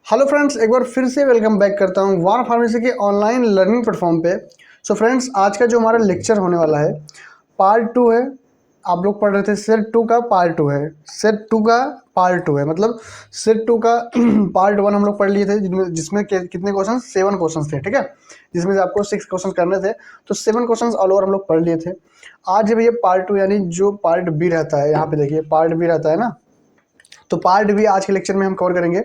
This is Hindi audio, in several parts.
हेलो फ्रेंड्स, एक बार फिर से वेलकम बैक करता हूँ वार फार्मेसी के ऑनलाइन लर्निंग प्लेटफॉर्म पे। सो फ्रेंड्स, आज का जो हमारा लेक्चर होने वाला है पार्ट 2 है। आप लोग पढ़ रहे थे सेट 2 का पार्ट 2 है, सेट 2 का पार्ट 2 है। मतलब सेट 2 का पार्ट 1 हम लोग पढ़ लिए थे, जिसमें कितने क्वेश्चन 7 क्वेश्चन थे, ठीक है। जिसमें से आपको 6 क्वेश्चन करने थे, तो 7 क्वेश्चन ऑल ओवर हम लोग पढ़ लिए थे। आज जब ये पार्ट 2 यानी जो पार्ट बी रहता है, यहाँ पे देखिए पार्ट बी रहता है ना, तो पार्ट भी आज के लेक्चर में हम कवर करेंगे,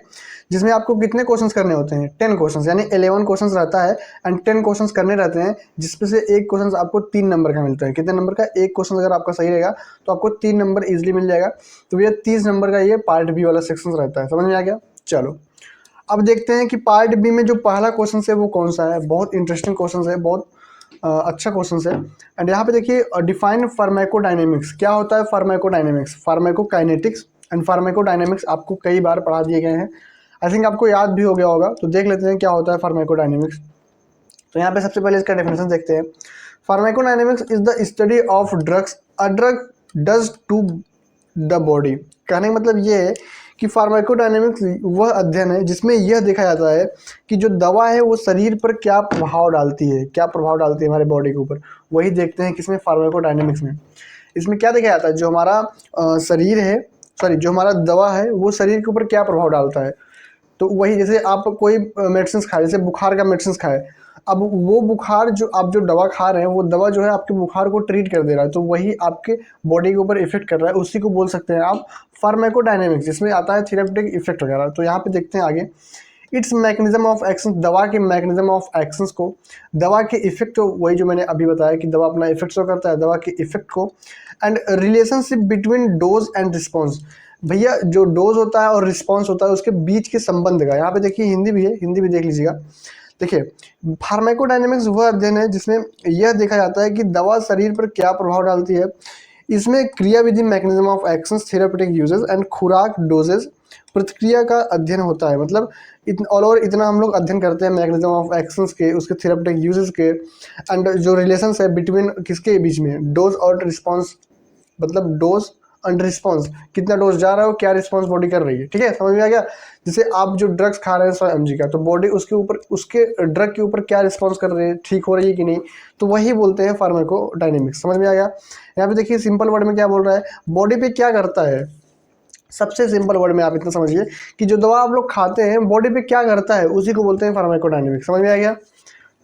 जिसमें आपको कितने क्वेश्चंस करने होते हैं 10 क्वेश्चंस, यानी 11 क्वेश्चंस रहता है एंड 10 क्वेश्चंस करने रहते हैं, जिसमें से एक क्वेश्चन आपको 3 नंबर का मिलता है। कितने नंबर का? एक क्वेश्चन अगर आपका सही रहेगा तो आपको 3 नंबर इजिली मिल जाएगा। तो भैया 30 नंबर का ये पार्ट बी वाला सेक्शन रहता है। समझ में आ गया? चलो अब देखते हैं कि पार्ट बी में जो पहला क्वेश्चन है वो कौन सा है। बहुत इंटरेस्टिंग क्वेश्चन है, बहुत अच्छा क्वेश्चन है। एंड यहाँ पे देखिए डिफाइन फार्माकोडायनेमिक्स। क्या होता है फार्माकोडायनेमिक्स? फार्माकोकाइनेटिक्स एंड फार्माकोडायनेमिक्स आपको कई बार पढ़ा दिए गए हैं, आई थिंक आपको याद भी हो गया होगा। तो देख लेते हैं क्या होता है फार्माकोडायनेमिक्स। तो यहाँ पे सबसे पहले इसका डेफिनेशन देखते हैं। Pharmacodynamics is the study of drugs a drug does to the body. कहने का मतलब ये है कि फार्माकोडायनेमिक्स वह अध्ययन है जिसमें यह देखा जाता है कि जो दवा है वो शरीर पर क्या प्रभाव डालती है, क्या प्रभाव डालती है हमारे बॉडी के ऊपर। वही देखते हैं किसमें? फार्माकोडायनेमिक्स में। इसमें क्या देखा जाता है, जो हमारा शरीर है, सॉरी जो हमारा दवा है वो शरीर के ऊपर क्या प्रभाव डालता है। तो वही जैसे आप कोई मेडिसिन खाए, जैसे बुखार का मेडिसिन खाए, अब वो बुखार जो आप जो दवा खा रहे हैं वो दवा जो है आपके बुखार को ट्रीट कर दे रहा है, तो वही आपके बॉडी के ऊपर इफेक्ट कर रहा है, उसी को बोल सकते हैं आप फार्माकोडायनेमिक्स, जिसमें आता है थेरेप्यूटिक इफेक्ट वगैरह। तो यहाँ पे देखते हैं आगे इट्स मैकेनिज्म ऑफ एक्शन। दवा के मैकेनिज्म ऑफ एक्शंस को, दवा के इफेक्ट, वही जो मैंने अभी बताया कि दवा अपना इफेक्ट शो करता है, दवा के इफेक्ट को। And relationship between dose and response. भैया जो डोज होता है और रिस्पॉन्स होता है उसके बीच के संबंध का, यहाँ पे देखिए हिंदी भी है, हिंदी भी देख लीजिएगा। देखिए फार्माकोडायनेमिक्स वह अध्ययन है जिसमें यह देखा जाता है कि दवा शरीर पर क्या प्रभाव डालती है। इसमें क्रियाविधि mechanism of action, therapeutic uses and खुराक डोजेज प्रतिक्रिया का अध्ययन होता है। मतलब ऑल ओवर इतना हम लोग अध्ययन करते हैं मैकेनिज्म ऑफ एक्शंस के, उसके थेराप्यूटिक यूजेस के, एंड जो रिलेशंस है बिटवीन किसके बीच में, डोज और रिस्पॉन्स। मतलब डोज एंड रिस्पॉन्स, कितना डोज जा रहा है, क्या रिस्पॉन्स बॉडी कर रही है, ठीक है। समझ में आ गया? जैसे आप जो ड्रग्स खा रहे हैं 100 mg का, तो बॉडी उसके ऊपर, उसके ड्रग के ऊपर क्या रिस्पॉन्स कर रही है, ठीक हो रही है कि नहीं, तो वही बोलते हैं फार्माकोडायनेमिक्स। समझ में आ गया? यहाँ पे देखिए सिंपल वर्ड में क्या बोल रहा है, बॉडी पे क्या करता है। सबसे सिंपल वर्ड में आप इतना समझिए कि जो दवा आप लोग खाते हैं बॉडी पे क्या करता है, उसी को बोलते हैं फार्माकोडायनेमिक्स। समझ में आ गया?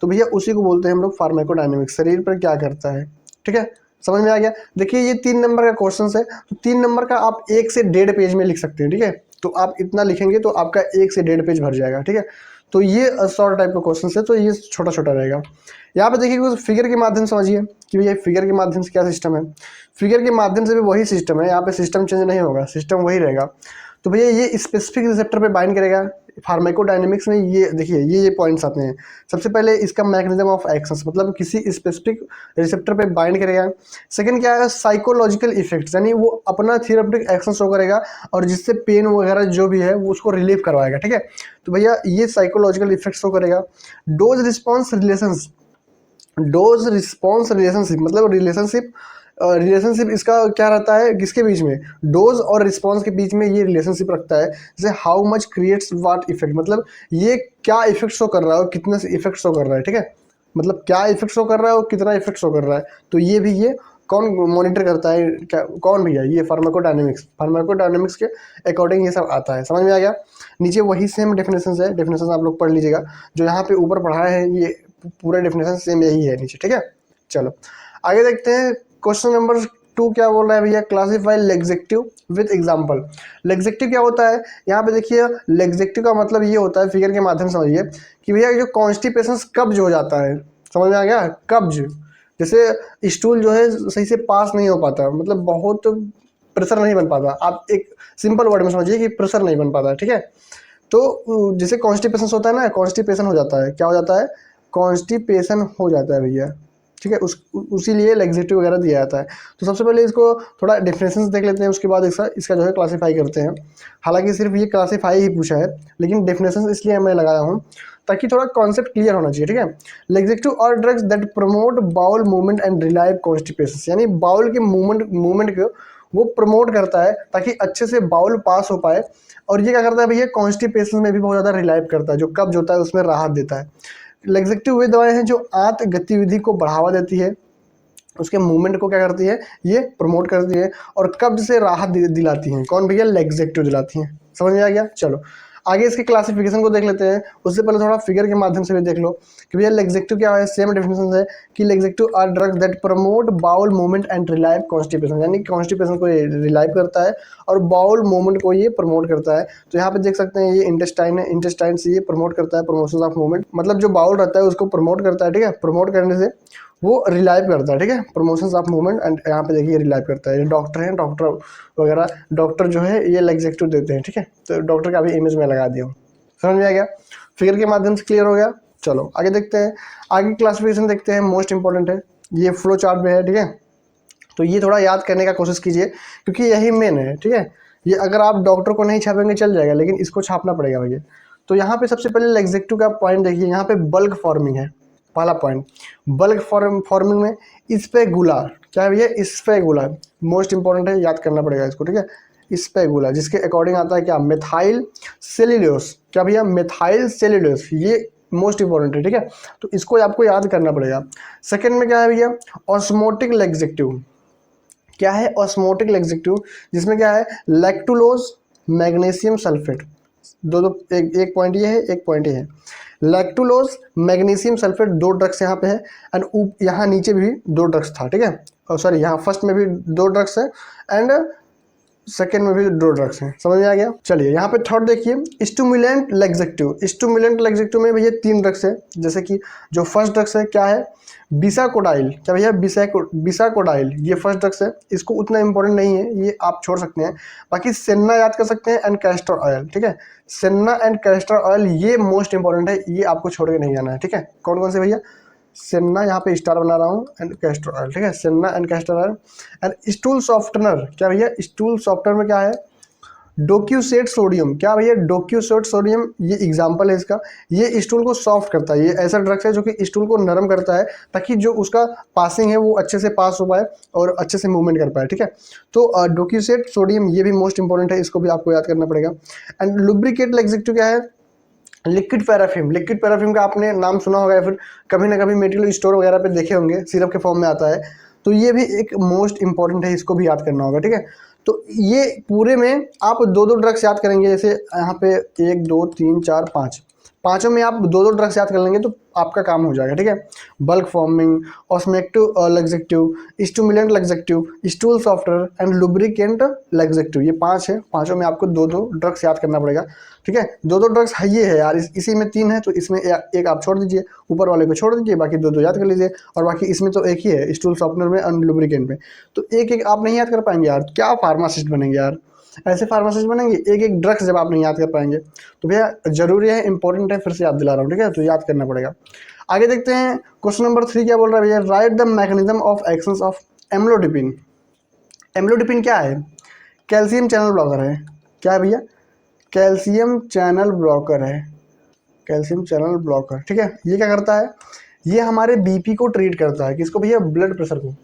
तो भैया उसी को बोलते हैं हम लोग फार्माकोडायनेमिक्स, शरीर पर क्या करता है, ठीक है। समझ में आ गया? देखिए ये 3 नंबर का क्वेश्चन है, तो 3 नंबर का आप 1 से 1.5 पेज में लिख सकते हैं, ठीक है। तो आप इतना लिखेंगे तो आपका 1 से 1.5 पेज भर जाएगा, ठीक है। तो ये शॉर्ट टाइप का क्वेश्चन है, तो ये छोटा छोटा रहेगा। यहाँ पे देखिए कुछ फिगर के माध्यम से समझिए कि भैया फिगर के माध्यम से क्या सिस्टम है। फिगर के माध्यम से भी वही सिस्टम है, यहाँ पे सिस्टम चेंज नहीं होगा, सिस्टम वही रहेगा। तो भैया ये स्पेसिफिक रिसेप्टर पे बाइंड करेगा। फार्माकोडायनेमिक्स में ये देखिए ये पॉइंट्स आते हैं। सबसे पहले इसका मैकेनिज्म ऑफ एक्शंस, मतलब किसी स्पेसिफिक रिसेप्टर पे बाइंड करेगा। सेकंड क्या है, साइकोलॉजिकल इफेक्ट्स, यानी वो अपना थेरेप्यूटिक एक्शन शो करेगा और जिससे पेन वगैरह जो भी है वो उसको रिलीव करवाएगा, ठीक है। तो भैया ये साइकोलॉजिकल इफेक्ट शो करेगा। Dose response relations, dose response relationship, मतलब रिलेशनशिप इसका क्या रहता है, किसके बीच में, डोज और रिस्पॉन्स के बीच में ये रिलेशनशिप रखता है। जैसे how much creates what effect, मतलब ये क्या इफेक्ट शो कर रहा है और कितना इफेक्ट शो कर रहा है, ठीक है। मतलब क्या इफेक्ट शो कर रहा है और कितना इफेक्ट शो कर रहा है, तो ये भी ये कौन मॉनिटर करता है, क्या कौन भैया, ये फार्माकोडायनेमिक्स। फार्माकोडायनेमिक्स के अकॉर्डिंग ये सब आता है। समझ में आ गया? नीचे वही सेम डेफिनेशन है, डेफिनेशन आप लोग पढ़ लीजिएगा, जो यहाँ पे ऊपर पढ़ाए हैं ये पूरा डेफिनेशन सेम यही है नीचे, ठीक है। चलो आगे देखते हैं। क्वेश्चन नंबर 2 क्या बोल रहा है भैया, क्लासीफाई लेग्जेक्टिव विद एग्जाम्पल। लेग्जेक्टिव क्या होता है, यहाँ पे देखिए लेग्जेक्टिव का मतलब ये होता है, फिगर के माध्यम से समझिए कि भैया जो कॉन्स्टिपेशन कब्ज हो जाता है। समझ में आ गया? कब्ज, जैसे स्टूल जो है सही से पास नहीं हो पाता, मतलब बहुत प्रेशर नहीं बन पाता। आप एक सिंपल वर्ड में समझिए कि प्रेशर नहीं बन पाता, ठीक है। तो जैसे कॉन्स्टिपेशन होता है ना, कॉन्स्टिपेशन हो जाता है, क्या हो जाता है, कॉन्स्टिपेशन हो जाता है भैया, ठीक है। उसी लिए लेग्जेटिव वगैरह दिया जाता है। तो सबसे पहले इसको थोड़ा डेफिनेशन देख लेते हैं, उसके बाद इसका जो है क्लासीफाई करते हैं। हालांकि सिर्फ ये क्लासीफाई ही पूछा है, लेकिन डेफिनेशन इसलिए मैं लगाया हूँ ताकि थोड़ा कॉन्सेप्ट क्लियर होना चाहिए, ठीक है। लेग्जेटिव और drugs that promote bowel movement and relieve constipation, यानी बाउल के मूवमेंट को वो प्रमोट करता है ताकि अच्छे से बाउल पास हो पाए। और ये क्या करता है भैया, कॉन्स्टिपेशन में भी बहुत ज़्यादा रिलाइव करता है, जो कब्ज होता है उसमें राहत देता है। लैक्सेटिव वे दवाएं हैं जो आंत गतिविधि को बढ़ावा देती है, उसके मूवमेंट को क्या करती है, ये प्रमोट करती है और कब्ज से राहत दिलाती हैं। कौन भैया, लैक्सेटिव दिलाती हैं। समझ में आ गया। चलो आगे इसके क्लासिफिकेशन को देख लेते हैं। उससे पहले थोड़ा फिगर के माध्यम से भी देख लो कि भैया लैक्सेटिव क्या है। सेम डेफिनेशन है कि laxative are drugs that promote bowel movement and relieve constipation, यानी कॉन्स्टिपेशन को ये रिलाइव करता है और बाउल मूवमेंट को ये प्रमोट करता है। तो यहाँ पे देख सकते हैं ये इंटेस्टाइन है, इंटेस्टाइन से ये प्रमोट करता है, प्रमोशन ऑफ मूवमेंट, मतलब जो बाउल रहता है उसको प्रमोट करता है। ठीक है, प्रमोट करने से वो रिलाइव करता है। ठीक है, प्रमोशंस ऑफ मूवमेंट एंड यहाँ पे देखिए रिलाइव करता है। ये डॉक्टर हैं, डॉक्टर वगैरह, डॉक्टर जो है ये लैक्सेटिव देते हैं। ठीक है, तो डॉक्टर का भी इमेज में लगा दिया हूँ। समझ में आ गया, फिगर के माध्यम से क्लियर हो गया। चलो आगे देखते हैं, आगे क्लासिफिकेशन देखते हैं, मोस्ट इंपॉर्टेंट है, ये फ्लो चार्ट में है। ठीक है, तो ये थोड़ा याद करने का कोशिश कीजिए क्योंकि यही मेन है। ठीक है, ये अगर आप डॉक्टर को नहीं छापेंगे चल जाएगा, लेकिन इसको छापना पड़ेगा भैया। तो यहाँ पे सबसे पहले लैक्सेटिव का पॉइंट देखिए, यहाँ पे बल्क फॉर्मिंग है पहला पॉइंट। बल्क फॉर्मिंग में स्पेगुला, क्या है भैया, स्पेगुला मोस्ट इंपॉर्टेंट है, याद करना पड़ेगा इसको। ठीक है, स्पेगुला जिसके अकॉर्डिंग आता है क्या, मेथाइल सेल्यूलोस, क्या भैया, मेथाइल सेल्यूलोस, ये मोस्ट इंपॉर्टेंट है। ठीक है, तो इसको आपको याद करना पड़ेगा। सेकंड में क्या है भैया, ऑस्मोटिक लैक्सेटिव, क्या है ऑस्मोटिक लैक्सेटिव, जिसमें क्या है लैक्टुलोज मैग्नीशियम सल्फेट, दो एक पॉइंट ये है, एक पॉइंट ये है। लैक्टुलोज मैग्नीशियम सल्फेट दो ड्रग्स यहाँ पे है एंड यहाँ नीचे भी दो ड्रग्स था। ठीक है, सॉरी यहाँ फर्स्ट में भी दो ड्रग्स है एंड सेकेंड में भी दो ड्रग्स हैं। समझ में आ गया। चलिए यहाँ पे थर्ड देखिए, स्टिमुलेंट लैक्सेटिव। स्टिमुलेंट लैक्सेटिव में भैया तीन ड्रग्स है, जैसे कि जो फर्स्ट ड्रग्स है क्या है, बिसाकोडाइल, क्या भैया, बिसाकोडाइल, ये फर्स्ट ड्रग्स है, इसको उतना इंपॉर्टेंट नहीं है, ये आप छोड़ सकते हैं। बाकी सेन्ना याद कर सकते हैं एंड कैस्टर ऑयल। ठीक है, सेन्ना एंड कैस्टर ऑयल ये मोस्ट इंपॉर्टेंट है, ये आपको छोड़ के नहीं जाना है। ठीक है, कौन कौन से भैया, सेन्ना यहाँ पे स्टार बना रहा हूँ एंड कैस्टर ऑयल। ठीक है, senna and castor oil and stool softener, क्या भैया, स्टूल सॉफ्टनर में क्या है, डोक्यूसेट सोडियम, क्या भैया, डोक्यूसेट सोडियम, ये एग्जांपल है इसका। ये स्टूल को सॉफ्ट करता है, ये ऐसा ड्रग्स है जो कि स्टूल को नरम करता है ताकि जो उसका पासिंग है वो अच्छे से पास हो पाए और अच्छे से मूवमेंट कर पाए। ठीक है, तो डोक्यूसेट सोडियम ये भी मोस्ट इंपॉर्टेंट है, इसको भी आपको याद करना पड़ेगा। एंड लुब्रिकेट लैक्सेटिव क्या है, लिक्विड पैराफिन। लिक्विड पैराफिन का आपने नाम सुना होगा या फिर कभी ना कभी मेडिकल स्टोर वगैरह पे देखे होंगे, सिरप के फॉर्म में आता है, तो ये भी एक मोस्ट इंपॉर्टेंट है, इसको भी याद करना होगा। ठीक है, तो ये पूरे में आप दो दो ड्रग्स याद करेंगे, जैसे यहाँ पे 1 2 3 4 5, पांचों में आप दो दो ड्रग्स याद कर लेंगे तो आपका काम हो जाएगा। ठीक है, bulk forming, osmotic laxative, stimulant laxative, stool softener and lubricant laxative, ये पांच है, पांचों में आपको दो दो ड्रग्स याद करना पड़ेगा। ठीक है, दो दो ड्रग्स है ये है यार, इसी में तीन है तो इसमें एक आप छोड़ दीजिए, ऊपर वाले को छोड़ दीजिए, बाकी दो दो याद कर लीजिए। और बाकी इसमें तो एक ही है, स्टूल सॉफ्टनर में एंड लुब्रिकेंट में, तो एक एक आप नहीं याद कर पाएंगे यार, क्या फार्मासिस्ट बनेंगे यार, ऐसे फार्मासिस्ट बनेंगे, एक एक ड्रग्स जब आप नहीं याद कर पाएंगे। तो भैया जरूरी है, इंपॉर्टेंट है, फिर से याद दिला रहा हूँ। ठीक है, तो याद करना पड़ेगा। आगे देखते हैं, क्वेश्चन नंबर 3 क्या बोल रहा है भैया, right the mechanism of action of amlodipine. Amlodipine क्या है, कैल्शियम चैनल ब्लॉकर है, क्या है भैया, कैल्शियम चैनल ब्लॉकर है, कैल्शियम चैनल ब्लॉकर। ठीक है, ये क्या करता है, ये हमारे बीपी को ट्रीट करता है, किसको भैया, ब्लड प्रेशर को,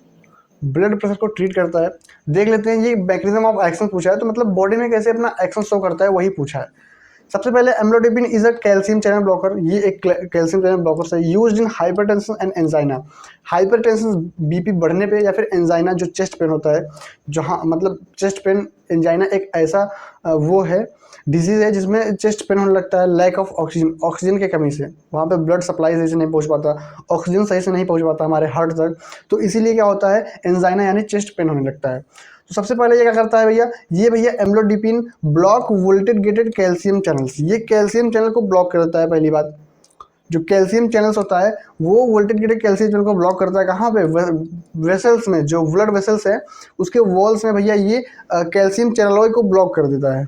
ब्लड प्रेशर को ट्रीट करता है। देख लेते हैं, ये मैकेनिज्म ऑफ एक्शन पूछा है तो मतलब बॉडी में कैसे अपना एक्शन शो करता है वही पूछा है। सबसे पहले amlodipine is a calcium channel blocker, ये एक कैल्शियम चैनल ब्लॉकर है, used in hypertension and angina. Hypertension BP बढ़ने पे या फिर एंजाइना जो चेस्ट पेन होता है, जहाँ मतलब चेस्ट पेन एंजाइना एक ऐसा वो है डिजीज़ है जिसमें चेस्ट पेन होने लगता है, लैक ऑफ ऑक्सीजन, ऑक्सीजन की कमी से, वहाँ पे ब्लड सप्लाई सही से नहीं पहुँच पाता, ऑक्सीजन सही से नहीं पहुँच पाता हमारे हार्ट तक, तो इसीलिए क्या होता है, एंजाइना यानी चेस्ट पेन होने लगता है। तो सबसे पहले ये क्या करता है भैया, ये भैया amlodipine block voltage gated calcium channels, ये कैल्शियम चैनल को ब्लॉक करता है। पहली बात, जो कैल्शियम चैनल्स होता है वो वोल्टेज गेटेड कैल्शियम चैनल को ब्लॉक करता है, कहाँ पे, वेसल्स में, जो ब्लड वेसल्स है उसके वॉल्स में भैया ये कैल्शियम चैनलों को ब्लॉक कर देता है,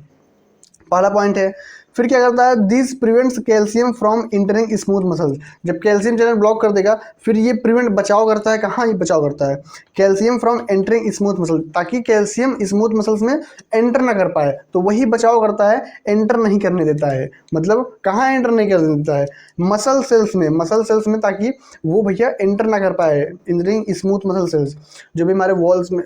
पहला पॉइंट है। फिर क्या करता है, this prevents calcium from entering smooth muscles. जब कैल्शियम चैनल ब्लॉक कर देगा, फिर ये प्रिवेंट बचाव करता है, कहाँ ये बचाव करता है, calcium from entering smooth muscle, ताकि कैल्शियम स्मूथ मसल्स में एंटर ना कर पाए, तो वही बचाव करता है, एंटर नहीं करने देता है। मतलब कहाँ एंटर नहीं कर देता है, मसल सेल्स में, मसल सेल्स में, ताकि वो भैया एंटर ना कर पाए, इंटरिंग स्मूथ मसल सेल्स, जो भी हमारे वॉल्स में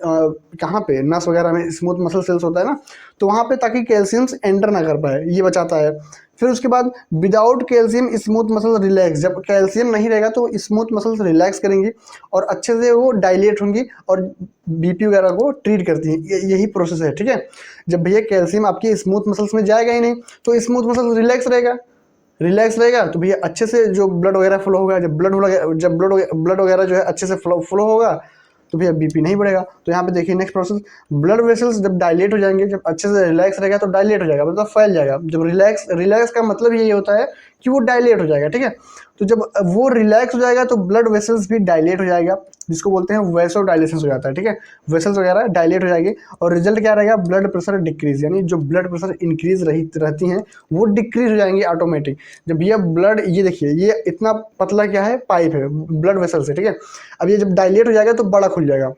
कहाँ पे नस वगैरह में स्मूथ मसल सेल्स होता है ना, तो वहाँ पे, ताकि कैल्शियम्स एंटर ना कर पाए, ये बचाता है। फिर उसके बाद without calcium smooth muscle relax, जब कैल्शियम नहीं रहेगा तो स्मूथ मसल्स रिलैक्स करेंगी और अच्छे से वो डायलेट होंगी और बीपी वगैरह को ट्रीट करती हैं, यही प्रोसेस है, ठीक है। जब भैया कैल्शियम आपकी स्मूथ मसल्स में जाएगा ही नहीं, तो स्मूथ मसल रिलैक्स रहेगा, रिलैक्स रहेगा तो भैया अच्छे से जो ब्लड वगैरह फ्लो होगा, जब ब्लड वगैरह जो है अच्छे से फ्लो होगा, तो भैया बीपी नहीं बढ़ेगा। तो यहाँ पे देखिए नेक्स्ट प्रोसेस, ब्लड वेसल्स जब डायलेट हो जाएंगे, जब अच्छे से रिलैक्स रहेगा तो डायलेट हो जाएगा, मतलब फैल जाएगा। जब रिलैक्स का मतलब यही होता है कि वो डायलेट हो जाएगा, ठीक है। तो जब वो रिलैक्स हो जाएगा तो ब्लड वेसल्स भी डायलेट हो जाएगा, जिसको बोलते हैं वैसो डायलेशन हो जाता है, ठीक है। वेसल्स वगैरह डायलेट हो जाएगी और रिजल्ट क्या रहेगा, ब्लड प्रेशर डिक्रीज, यानी जो ब्लड प्रेशर इंक्रीज रहती हैं वो डिक्रीज हो जाएंगी ऑटोमेटिक। जब ये ब्लड, ये देखिए ये इतना पतला क्या है, पाइप है ब्लड वेसल से, ठीक है। अब ये जब डायलेट हो जाएगा तो बड़ा खुल जाएगा,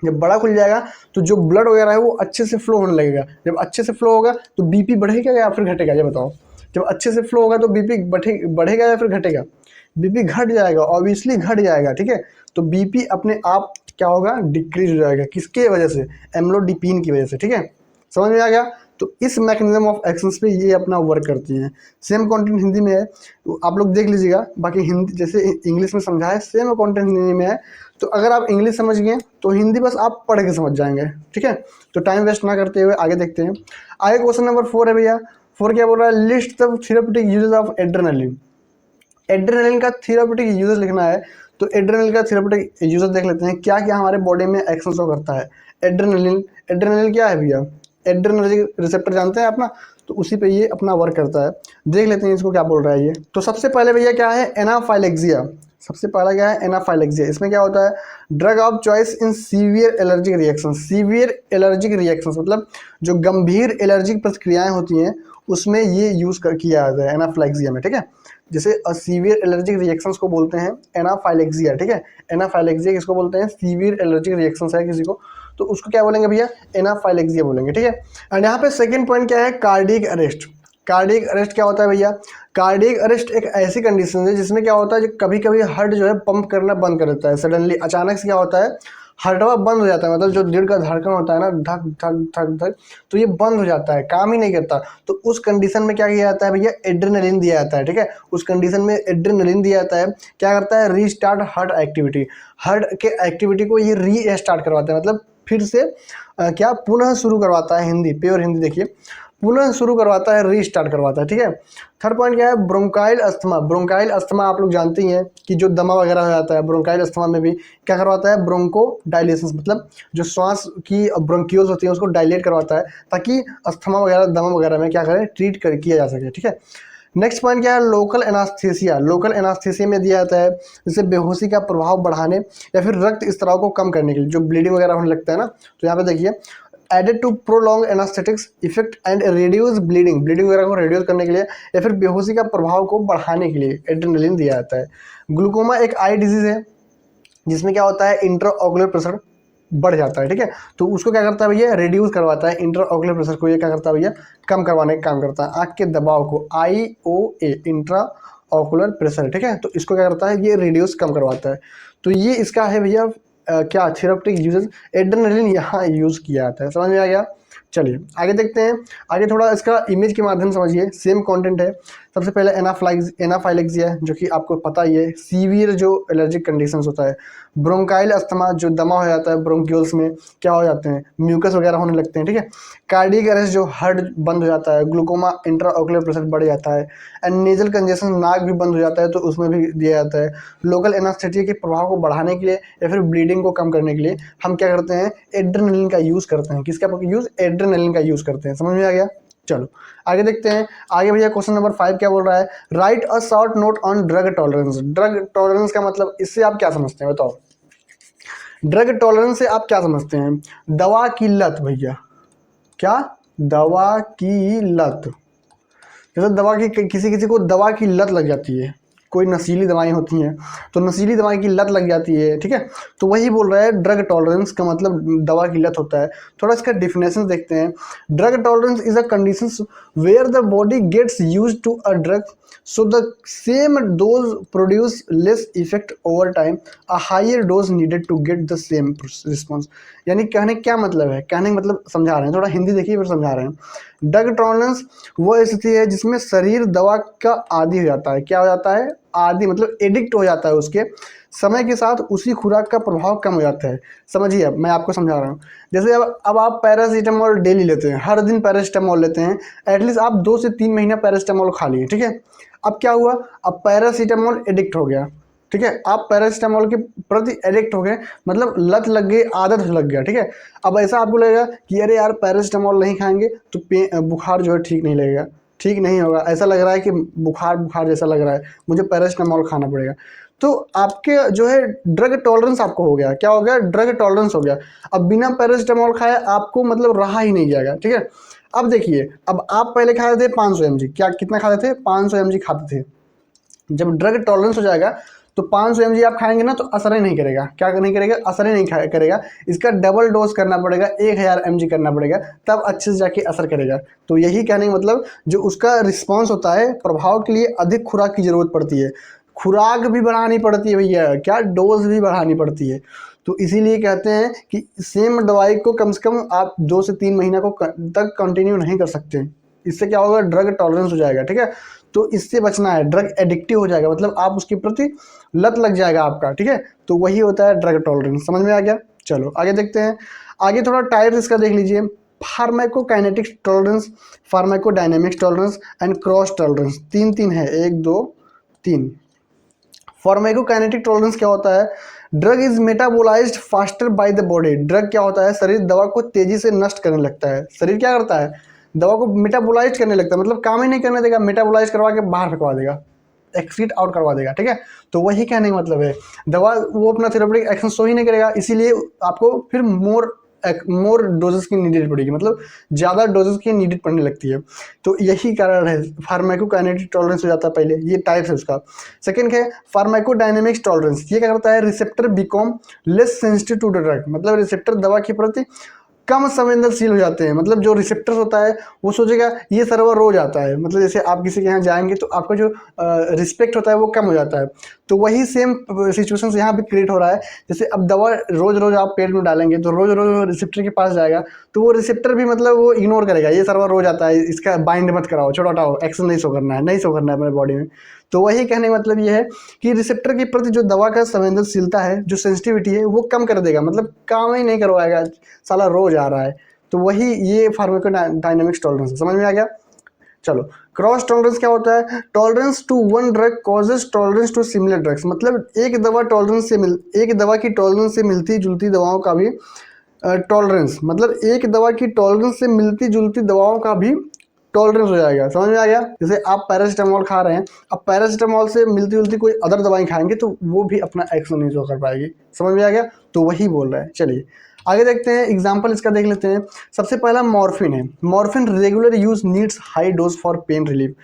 जब बड़ा खुल जाएगा तो जो ब्लड वगैरह है वो अच्छे से फ्लो होने लगेगा। जब अच्छे से फ्लो होगा तो बीपी बढ़ेगा या फिर घटेगा, ये बताओ। जब अच्छे से फ्लो होगा तो बीपी बढ़ेगा या फिर घटेगा, बीपी घट जाएगा, ऑब्वियसली घट जाएगा, ठीक है। तो बीपी अपने आप क्या होगा, डिक्रीज हो जाएगा, किसके वजह से, एम्लोडिपिन की वजह से, ठीक है। समझ में आ गया। तो इस मैकेनिज्म ऑफ एक्शंस पे ये अपना वर्क करती हैं। सेम कंटेंट हिंदी में है, तो आप लोग देख लीजिएगा। बाकी हिंदी जैसे इंग्लिश में समझा है, सेम कंटेंट हिंदी में है। तो अगर आप इंग्लिश समझ गए तो हिंदी बस आप पढ़ के समझ जाएंगे, ठीक है। तो टाइम वेस्ट ना करते हुए आगे देखते हैं। आगे क्वेश्चन नंबर 4 है भैया। 4 क्या बोल रहा है, list the therapeutic uses of adrenaline. Adrenaline का थेरेप्यूटिक यूजेस लिखना है, तो एड्रेनालिन का थेरेप्यूटिक यूजेस देख लेते हैं, क्या क्या हमारे बॉडी में एक्शन शो करता है। एड्रेनालिन क्या है भैया, एड्रेनर्जिक रिसेप्टर जानते हैं अपना, तो उसी पे ये अपना वर्क करता है। देख लेते हैं इसको क्या बोल रहा है ये। तो सबसे पहले भैया क्या है, एनाफाइलेक्सिया। सबसे पहला क्या है, एनाफाइलेक्सिया। इसमें क्या होता है, drug of choice in severe allergic reaction. Severe allergic reaction मतलब जो गंभीर एलर्जिक प्रतिक्रियाएं होती हैं उसमें ये यूज किया जाता है एनाफाइलेक्सिया में, ठीक है। जैसे सीवियर एलर्जिक रिएक्शंस को बोलते हैं एनाफाइलेक्सिया, ठीक है। एनाफाइलेक्सिया किसको बोलते हैं, सीवियर एलर्जिक रिएक्शंस है किसी को, तो उसको क्या बोलेंगे भैया, एनाफाइलेक्सिया बोलेंगे, ठीक है। एंड यहाँ पे सेकंड पॉइंट क्या है, कार्डियक अरेस्ट। कार्डियक अरेस्ट क्या होता है भैया, कार्डियक अरेस्ट एक ऐसी कंडीशन है जिसमें क्या होता है, जो कभी कभी हार्ट जो है पंप करना बंद कर देता है, सडनली अचानक से क्या होता है, हार्टवा बंद हो जाता है, मतलब जो दिल का धड़कन होता है ना, धक धक धक धक, तो ये बंद हो जाता है, काम ही नहीं करता। तो उस कंडीशन में क्या किया जाता है भैया, एड्रेनलिन दिया जाता है, ठीक है। उस कंडीशन में एड्रेनलिन दिया जाता है, क्या करता है, रीस्टार्ट हार्ट एक्टिविटी। हार्ट के एक्टिविटी को ये रीस्टार्ट करवाता है, मतलब फिर से क्या पुनः शुरू करवाता है, हिंदी प्योर हिंदी देखिए, पुनः शुरू करवाता है, रीस्टार्ट करवाता है, ठीक है। थर्ड पॉइंट क्या है, ब्रोंकाइल अस्थमा। ब्रोंकाइल अस्थमा आप लोग जानते ही हैं कि जो दमा वगैरह हो जाता है, ब्रोंकाइल अस्थमा में भी क्या करवाता है, ब्रोंको डायलेशन, मतलब जो श्वास की ब्रोंक्यूल्स होती है उसको डायलेट करवाता है, ताकि अस्थमा वगैरह दमा वगैरह में क्या करें, किया जा सके, ठीक है। नेक्स्ट पॉइंट क्या है, लोकल एनास्थेसिया। लोकल एनास्थेसिया में दिया जाता है जैसे बेहोशी का प्रभाव बढ़ाने या फिर रक्त स्त्राव को कम करने के लिए, जो ब्लीडिंग वगैरह होने लगता है ना, तो यहाँ पे देखिए, added to prolong anaesthetics effect and reduce bleeding. Bleeding वगैरह को रिड्यूस करने के लिए या फिर बेहोशी का प्रभाव को बढ़ाने के लिए एड्रेनलिन दिया जाता है। ग्लूकोमा एक आई डिजीज है जिसमें क्या होता है, इंट्राऑकुलर प्रेशर बढ़ जाता है, ठीक है। तो उसको क्या करता है भैया, रिड्यूस करवाता है, इंट्राऑकुलर प्रेशर को ये क्या करता है भैया, कम करवाने का काम करता है। आँख के दबाव को, IOA इंट्रा ऑकुलर प्रेशर, ठीक है। तो इसको क्या करता है, ये रिड्यूस कम करवाता है। तो ये इसका है भैया क्या थेरेप्यूटिक यूजेस, एड्रेनलिन यहाँ यूज किया जाता है। समझ में आ गया। चलिए आगे देखते हैं। आगे थोड़ा इसका इमेज के माध्यम से समझिए, सेम कंटेंट है। सबसे पहले एनाफाइलेक्सिया है, जो कि आपको पता ही है, सीवियर जो एलर्जिक कंडीशंस होता है। ब्रोंकाइल अस्थमा, जो दमा हो जाता है, ब्रोंक्यूल्स में क्या हो जाते हैं, म्यूकस वगैरह होने लगते हैं, ठीक है। कार्डियक अरेस्ट, जो हार्ट बंद हो जाता है। ग्लूकोमा, इंट्राऑकुलर प्रेशर बढ़ जाता है। एंड नेजल कंजेशन, नाक भी बंद हो जाता है, तो उसमें भी दिया जाता है। लोकल एनास्थेटिया के प्रभाव को बढ़ाने के लिए या फिर ब्लीडिंग को कम करने के लिए हम क्या करते हैं, एड्रेनलिन का यूज़ करते हैं। किसका यूज़, एड्रेनलिन का यूज़ करते हैं। समझ में आ गया। चलो आगे देखते हैं। आगे भैया क्वेश्चन नंबर 5 क्या बोल रहा है, right a short note on drug tolerance. Drug tolerance का मतलब, इससे आप क्या समझते हैं बताओ। ड्रग टॉलरेंस से आप क्या समझते हैं, दवा की लत भैया, क्या, दवा की लत। जैसे दवा की किसी किसी को दवा की लत लग जाती है, कोई नशीली दवाएं होती हैं तो नशीली दवाई की लत लग जाती है, ठीक है। तो वही बोल रहा है ड्रग टॉलरेंस का मतलब दवा की लत होता है। थोड़ा इसका डिफिनेशन देखते हैं। Drug tolerance is a condition where the body gets used to a drug so the same dose produce less effect over time, a higher dose needed to get the same response. यानी कहने क्या मतलब है, कहने का मतलब समझा रहे हैं, थोड़ा हिंदी देखिए फिर समझा रहे हैं। ड्रग टॉलरेंस वह स्थिति है जिसमें शरीर दवा का आदी हो जाता है। क्या हो जाता है? आदि, मतलब एडिक्ट हो जाता है उसके। समय के साथ उसी खुराक का प्रभाव कम हो जाता है। समझिए, अब मैं आपको समझा रहा हूँ। जैसे अब आप पैरासीटामोल डेली लेते हैं, हर दिन पैरासीटामोल लेते हैं, एटलीस्ट आप 2 से 3 महीना पैरासीटामोल खा लिए, ठीक है। अब क्या हुआ? अब पैरासीटामोल एडिक्ट हो गया, ठीक है। आप पैरासीटामोल के प्रति एडिक्ट हो गए, मतलब लत लग गई, आदत लग गया, ठीक है। अब ऐसा आपको लगेगा कि अरे यार पैरासीटामोल नहीं खाएंगे तो बुखार जो है ठीक नहीं लगेगा, ठीक नहीं होगा, ऐसा लग रहा है कि बुखार बुखार जैसा लग रहा है, मुझे पैरासीटामोल खाना पड़ेगा। तो आपके जो है ड्रग टॉलरेंस आपको हो गया। क्या हो गया? ड्रग टॉलरेंस हो गया। अब बिना पैरासीटामोल खाए आपको मतलब रहा ही नहीं जाएगा, ठीक है। अब देखिए, अब आप पहले खाते थे 500 mg, क्या कितना खाते थे? 500 mg खाते थे। जब ड्रग टॉलरेंस हो जाएगा तो 500 mg आप खाएंगे ना तो असर ही नहीं करेगा। क्या नहीं करेगा? असर ही नहीं करेगा। इसका डबल डोज करना पड़ेगा, 1000 mg करना पड़ेगा, तब अच्छे से जाके असर करेगा। तो यही कहने का मतलब जो उसका रिस्पॉन्स होता है, प्रभाव के लिए अधिक खुराक की जरूरत पड़ती है। खुराक भी बढ़ानी पड़ती है भैया, क्या डोज भी बढ़ानी पड़ती है। तो इसीलिए कहते हैं कि सेम दवाई को कम से कम आप 2 से 3 महीना को तक कंटिन्यू नहीं कर सकते। इससे क्या होगा? ड्रग टॉलरेंस हो जाएगा, ठीक है। तो इससे बचना है, ड्रग एडिक्टिव हो जाएगा, मतलब आप उसके प्रति लत लग जाएगा आपका, ठीक है। तो वही होता है ड्रग टॉलरेंस। समझ में आ गया? चलो आगे देखते हैं। आगे थोड़ा टाइप इसका देख लीजिए। Pharmacokinetics tolerance, pharmacodynamics tolerance and cross tolerance. तीन है, 1 2 3। फार्माकोकाइनेटिक टॉलरेंस क्या होता है? Drug is metabolised faster by the body. Drug क्या होता है? शरीर दवा को तेजी से नष्ट करने लगता है। शरीर क्या करता है? दवा को मेटाबोलाइज करने लगता है, मतलब काम ही नहीं करने देगा, मेटाबोलाइज करवा के बाहर फेंकवा देगा, एक्सीट आउट करवा देगा, ठीक है। तो वही कहने का मतलब है, दवा वो अपना थेरेप्यूटिक एक्शन शो ही नहीं करेगा, इसीलिए आपको फिर मोर डोजेस की नीडेड पड़ेगी, मतलब ज़्यादा डोजेस की नीडेड पड़ने लगती है। तो यही कारण है फार्माकोकाइनेटिक टॉलरेंस हो जाता है पहले, ये टाइप है उसका। सेकंड है फार्माकोडायनेमिक्स टॉलरेंस। ये क्या करता है? Receptor become less sensitive to the drug, मतलब रिसेप्टर दवा के प्रति कम संवेदनशील हो जाते हैं। मतलब जो रिसेप्टर होता है वो सोचेगा ये सर्वर रोज आता है, मतलब जैसे आप किसी के यहाँ जाएंगे तो आपका जो रिस्पेक्ट होता है वो कम हो जाता है। तो वही सेम सिचुएशन यहाँ भी क्रिएट हो रहा है। जैसे अब दवा रोज रोज आप पेट में डालेंगे तो रोज रोज रिसेप्टर के पास जाएगा, तो वो रिसेप्टर भी मतलब वो इग्नोर करेगा, ये सर्वर रोज आता है, इसका बाइंड मत कराओ, छोड़ो हटाओ, एक्शन नहीं शो करना है, नहीं शो करना है अपने बॉडी में। तो वही कहने का मतलब ये है कि रिसेप्टर के प्रति जो दवा का संवेदनशीलता है, जो सेंसिटिविटी है, वो कम कर देगा, मतलब काम ही नहीं करवाएगा, साला रोज आ रहा है। तो वही ये फार्माकोडायनेमिक्स टॉलरेंस है। समझ में आ गया? चलो, क्रॉस टॉलरेंस क्या होता है? Tolerance to one drug causes tolerance to similar drugs, मतलब एक दवा की टॉलरेंस से मिलती जुलती दवाओं का भी टॉलरेंस, मतलब एक दवा की टॉलरेंस से मिलती जुलती दवाओं का भी टॉलरेंस हो जाएगा। समझ में आ गया? जैसे आप पैरासीटामोल खा रहे हैं, अब पैरासीटामोल से मिलती जुलती कोई अदर दवाई खाएंगे तो वो भी अपना एक्शन नहीं शो कर पाएगी। समझ में आ गया? तो वही बोल रहा है। चलिए आगे देखते हैं, एग्जाम्पल इसका देख लेते हैं। सबसे पहला मॉर्फिन है। Morphine regular use needs high dose for pain relief.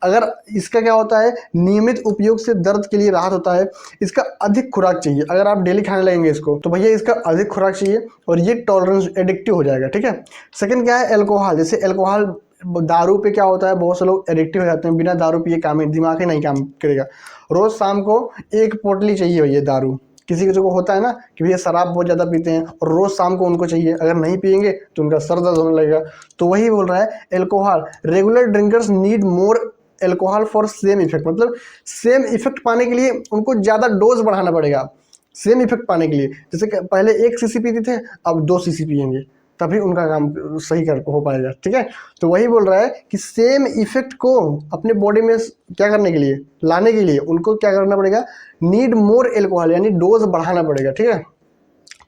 अगर इसका क्या होता है? नियमित उपयोग से दर्द के लिए राहत होता है। इसका अधिक खुराक चाहिए, अगर आप डेली खाने लगेंगे इसको तो भैया इसका अधिक खुराक चाहिए और ये टॉलरेंस एडिक्टिव हो जाएगा, ठीक है। सेकंड क्या है? एल्कोहल। जैसे एल्कोहल, दारू पे क्या होता है, बहुत से लोग एडिक्टिव हो जाते हैं, बिना दारू पिए दिमाग ही नहीं काम करेगा। रोज शाम को 1 पोटली चाहिए भैया दारू। किसी किसी को होता है ना कि भैया शराब बहुत ज़्यादा पीते हैं और रोज शाम को उनको चाहिए, अगर नहीं पियेंगे तो उनका सर दर्द होने लगेगा। तो वही बोल रहा है alcohol, regular drinkers need more alcohol for same effect, मतलब सेम इफेक्ट पाने के लिए उनको ज़्यादा डोज बढ़ाना पड़ेगा, सेम इफेक्ट पाने के लिए। जैसे पहले 1 सीसी पीते थे, अब 2 सीसी पियेंगे, तभी उनका काम सही कर हो पाएगा, ठीक है। तो वही बोल रहा है कि सेम इफेक्ट को अपने बॉडी में क्या करने के लिए, लाने के लिए उनको क्या करना पड़ेगा? नीड मोर एल्कोहल, यानी डोज बढ़ाना पड़ेगा, ठीक है।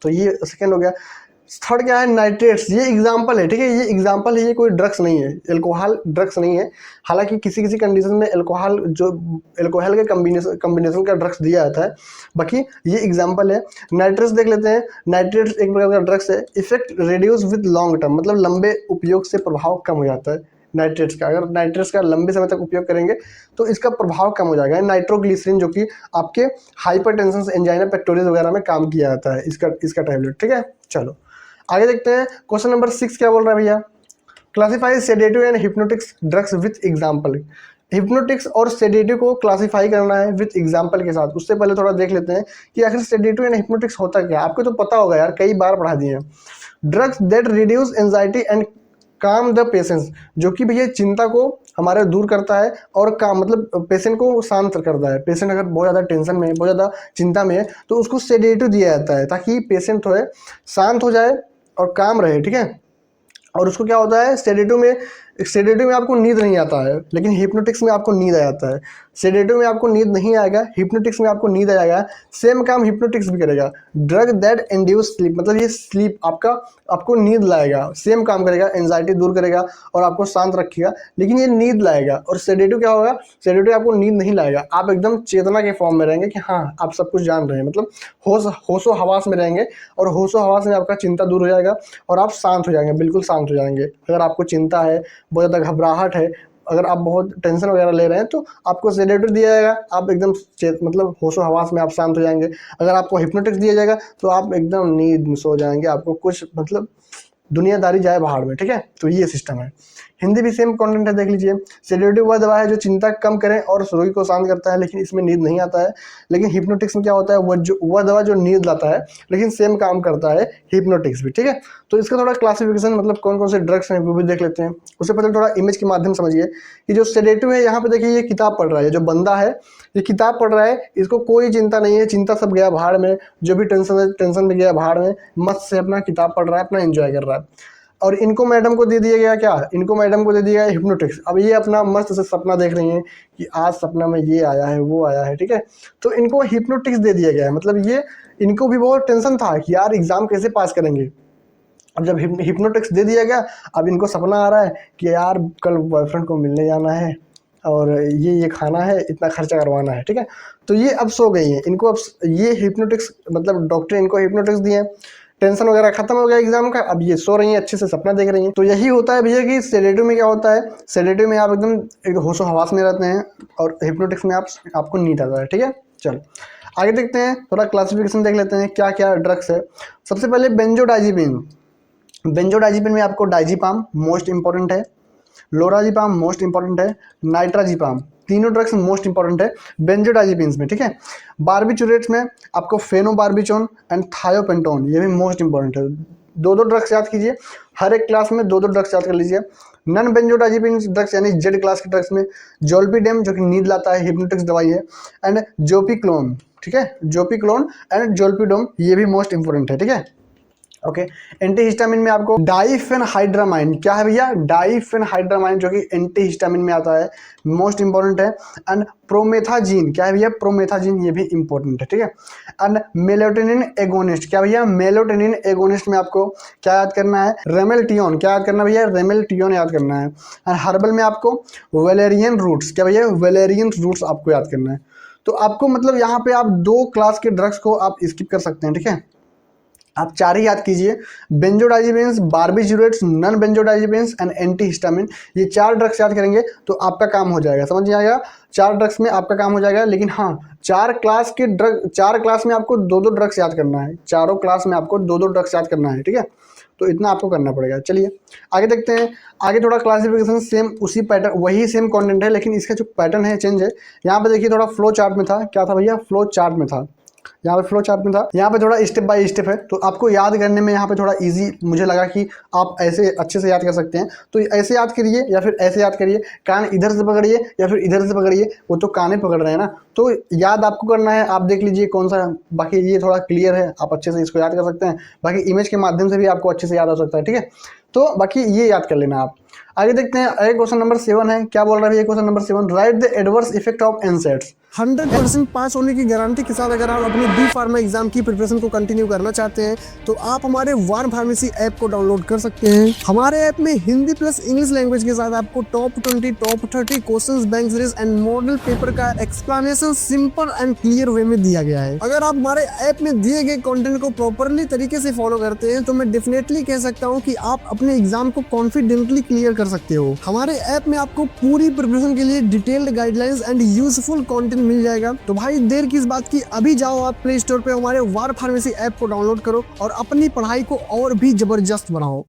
तो ये सेकेंड हो गया। थर्ड क्या है? नाइट्रेट्स। ये एग्जाम्पल है, ठीक है, ये एग्जाम्पल है, ये कोई ड्रग्स नहीं है, एल्कोहल ड्रग्स नहीं है। हालांकि किसी किसी कंडीशन में एल्कोहल के कम्बिनेशन का ड्रग्स दिया जाता है, बाकी ये एग्जाम्पल है। नाइट्रेट्स देख लेते हैं। नाइट्रेट्स एक प्रकार का ड्रग्स है। Effect reduce with long term, मतलब लंबे उपयोग से प्रभाव कम हो जाता है। नाइट्रेट्स का। अगर नाइट्रेट्स का लंबे समय तक उपयोग करेंगे तो इसका प्रभाव कम हो जाएगा। नाइट्रोग्लिसरीन जो कि आपके हाइपरटेंशन, एंजाइना पेक्टोरिस वगैरह में काम किया जाता है इसका टैबलेट, ठीक है। चलो आगे देखते हैं। क्वेश्चन नंबर 6 क्या बोल रहा है भैया, classify sedative and hypnotics drugs with example. Hypnotics और सेडेटिव को क्लासिफाई करना है विथ एग्जाम्पल के साथ। उससे पहले थोड़ा देख लेते हैं कि आखिर सेडेटिव एंड हिप्नोटिक्स होता क्या है। आपको तो पता होगा यार, कई बार पढ़ा दिए हैं। Drugs that reduce anxiety and काम द पेशेंट्स, जो कि भैया चिंता को हमारे दूर करता है और काम मतलब पेशेंट को शांत करता है। पेशेंट अगर बहुत ज़्यादा टेंशन में है, बहुत ज़्यादा चिंता में है, तो उसको सेडेटिव दिया जाता है ताकि पेशेंट जो है शांत हो जाए और काम रहे, ठीक है। और उसको क्या होता है, सेडेटिव में आपको नींद नहीं आता है, लेकिन हिप्नोटिक्स में आपको नींद आ जाता है। सेडेटिव में आपको नींद नहीं आएगा, हिप्नोटिक्स में आपको नींद आएगा। सेम काम हिप्नोटिक्स भी करेगा। ड्रग दैट इंड्यूस स्लीप, मतलब ये स्लीप आपको नींद लाएगा, सेम काम करेगा, एंजाइटी दूर करेगा और आपको शांत रखेगा, लेकिन ये नींद लाएगा। और सेडेटिव क्या होगा, सेडेटिव आपको नींद नहीं लाएगा, आप एकदम चेतना के फॉर्म में रहेंगे कि हाँ आप सब कुछ जान रहे हैं, मतलब होशो हवास में रहेंगे और होशो हवास में आपका चिंता दूर हो जाएगा और आप शांत हो जाएंगे, बिल्कुल शांत हो जाएंगे। अगर आपको चिंता है, बहुत ज़्यादा घबराहट है, अगर आप बहुत टेंशन वगैरह ले रहे हैं तो आपको सेडेटिव दिया जाएगा, आप एकदम मतलब होशो हवास में आप शांत हो जाएंगे। अगर आपको हिप्नोटिक्स दिया जाएगा तो आप एकदम नींद में सो जाएंगे, आपको कुछ मतलब दुनियादारी जाए बाहर में, ठीक है। तो ये सिस्टम है। हिंदी भी सेम कंटेंट है, देख लीजिए। सेडेटिव वह दवा है जो चिंता कम करे और रोगी को शांत करता है, लेकिन इसमें नींद नहीं आता है। लेकिन हिप्नोटिक्स में क्या होता है, वह दवा जो नींद लाता है, लेकिन सेम काम करता है हिप्नोटिक्स भी, ठीक है। तो इसका थोड़ा क्लासिफिकेशन, मतलब कौन कौन से ड्रग्स हैं वो भी देख लेते हैं। उससे पहले थोड़ा इमेज के माध्यम समझिए कि जो सेडेटिव है, यहाँ पे देखिए ये किताब पढ़ रहा है, जो बंदा है ये किताब पढ़ रहा है, इसको कोई चिंता नहीं है, चिंता सब गया भाड़ में, जो भी टेंशन है टेंशन में गया भाड़ में, मस्त से अपना किताब पढ़ रहा है, अपना एंजॉय कर रहा है। और इनको मैडम को दे दिया गया क्या, इनको मैडम को दे दिया गया हिप्नोटिक्स। अब ये अपना मस्त से सपना देख रही हैं कि आज सपना में ये आया है वो आया है, ठीक है। तो इनको हिप्नोटिक्स दे दिया गया है, मतलब ये इनको भी बहुत टेंशन था कि यार एग्जाम कैसे पास करेंगे। अब जब हिप्नोटिक्स दे दिया गया, अब इनको सपना आ रहा है कि यार कल बॉयफ्रेंड को मिलने जाना है और ये खाना है, इतना खर्चा करवाना है, ठीक है। तो ये अब सो गई हैं, इनको अब ये हिप्नोटिक्स मतलब डॉक्टर इनको हिप्नोटिक्स दिए, टेंशन वगैरह खत्म हो गया एग्जाम का, अब ये सो रही हैं, अच्छे से सपना देख रही हैं। तो यही होता है भैया कि सेडेटिव में क्या होता है, सेडेटिव में आप एकदम एक होशो हवास में रहते हैं और हिप्नोटिक्स में आपको नींद आता है, ठीक है। चलो आगे देखते हैं, थोड़ा क्लासिफिकेशन देख लेते हैं क्या क्या ड्रग्स है। सबसे पहले बेंजोडाइजिपिन। बेंजोडाइजिपिन में आपको डाइजिपाम मोस्ट इंपॉर्टेंट है, लोराजिपाम मोस्ट इंपॉर्टेंट है, नाइट्राजिपाम, तीनों ड्रग्स मोस्ट इंपॉर्टेंट है बेंजोडाइजिपिन्स में, ठीक है। बार्बिचुरेट्स में आपको फेनोबार्बिचोन एंड थायोपेंटोन, ये भी मोस्ट इंपॉर्टेंट है। दो ड्रग्स याद कीजिए, हर एक क्लास में दो ड्रग्स याद कर लीजिए। नन बेंजोडाइजिपिन ड्रग्स यानी जेड क्लास के ड्रग्स में जोल्पिडेम जो कि नींद लाता है, हिप्नोटिक्स दवाई है, एंड जोपिक्लोन, ठीक है, जोपिक्लोन एंड जोल्पिडोम, ये भी मोस्ट इंपॉर्टेंट है, ठीक है। ओके एंटीहिस्टामिन में आपको डाइफेनहाइड्रामाइन, क्या है भैया, डाइफेनहाइड्रामाइन, जो कि एंटीहिस्टामिन में आता है, मोस्ट इंपॉर्टेंट है। एंड प्रोमेथाजीन, क्या है भैया, प्रोमेथाजीन, ये भी इंपॉर्टेंट है, ठीक है। एंड मेलेटोनिन एगोनिस्ट, क्या भैया, मेलेटोनिन एगोनिस्ट में आपको क्या याद करना है, रेमेल्टियोन, क्या याद करना है भैया, रेमेल्टियोन याद करना है। एंड हर्बल में आपको वेलेरियन रूट्स, क्या भैया, वेलेरियन रूट्स आपको याद करना है। तो आपको मतलब यहाँ पे आप 2 क्लास के ड्रग्स को आप स्किप कर सकते हैं, ठीक है। आप 4 ही याद कीजिए, benzodiazepines, barbiturates, non benzodiazepines and antihistamine, ये 4 ड्रग्स याद करेंगे तो आपका काम हो जाएगा, समझ में आएगा। 4 ड्रग्स में आपका काम हो जाएगा, लेकिन हाँ 4 क्लास में आपको 2 ड्रग्स याद करना है, चारों क्लास में आपको 2 ड्रग्स याद करना है, ठीक है। तो इतना आपको करना पड़ेगा। चलिए आगे देखते हैं, आगे थोड़ा क्लासिफिकेशन सेम उसी पैटर्न, वही सेम कंटेंट है, लेकिन इसका जो पैटर्न है चेंज है। यहाँ पे देखिए थोड़ा फ्लो चार्ट में था, क्या था भैया, फ्लो चार्ट में था, यहाँ पे फ्लो चार्ट में था, यहाँ पे थोड़ा स्टेप बाय स्टेप है, तो आपको याद करने में यहाँ पे थोड़ा इजी मुझे लगा कि आप ऐसे अच्छे से याद कर सकते हैं। तो ऐसे याद करिए या फिर ऐसे याद करिए, कान इधर से पकड़िए या फिर इधर से पकड़िए, वो तो काने पकड़ रहे हैं ना, तो याद आपको करना है। आप देख लीजिए कौन सा, बाकी ये थोड़ा क्लियर है, आप अच्छे से इसको याद कर सकते हैं, बाकी इमेज के माध्यम से भी आपको अच्छे से याद हो सकता है, ठीक है। तो बाकी ये याद कर लेना आप। आगे देखते हैं, क्वेश्चन नंबर 7 है, क्या बोल रहा है ये question number 7, right the adverse effect of एनसेट्स। 100% पास होने की गारंटी के साथ अगर आप अपनी बी फार्मा एग्जाम की प्रिपरेशन को कंटिन्यू करना चाहते हैं तो आप हमारे वार फार्मेसी ऐप को डाउनलोड कर सकते हैं। हमारे ऐप में हिंदी प्लस इंग्लिश लैंग्वेज के साथ आपको top 20, top 30 questions, bank series and model paper का explanation simple and clear way में दिया गया है। अगर आप हमारे ऐप में दिए गए कंटेंट को प्रॉपरली तरीके से फॉलो करते हैं तो मैं डेफिनेटली कह सकता हूं कि आप अपने एग्जाम को कॉन्फिडेंटली क्लियर कर सकते हो। हमारे ऐप में आपको पूरी प्रिपरेशन के लिए detailed guidelines and useful content मिल जाएगा। तो भाई देर किस बात की, अभी जाओ आप प्ले स्टोर पे हमारे वार फार्मेसी ऐप को डाउनलोड करो और अपनी पढ़ाई को और भी जबरदस्त बनाओ।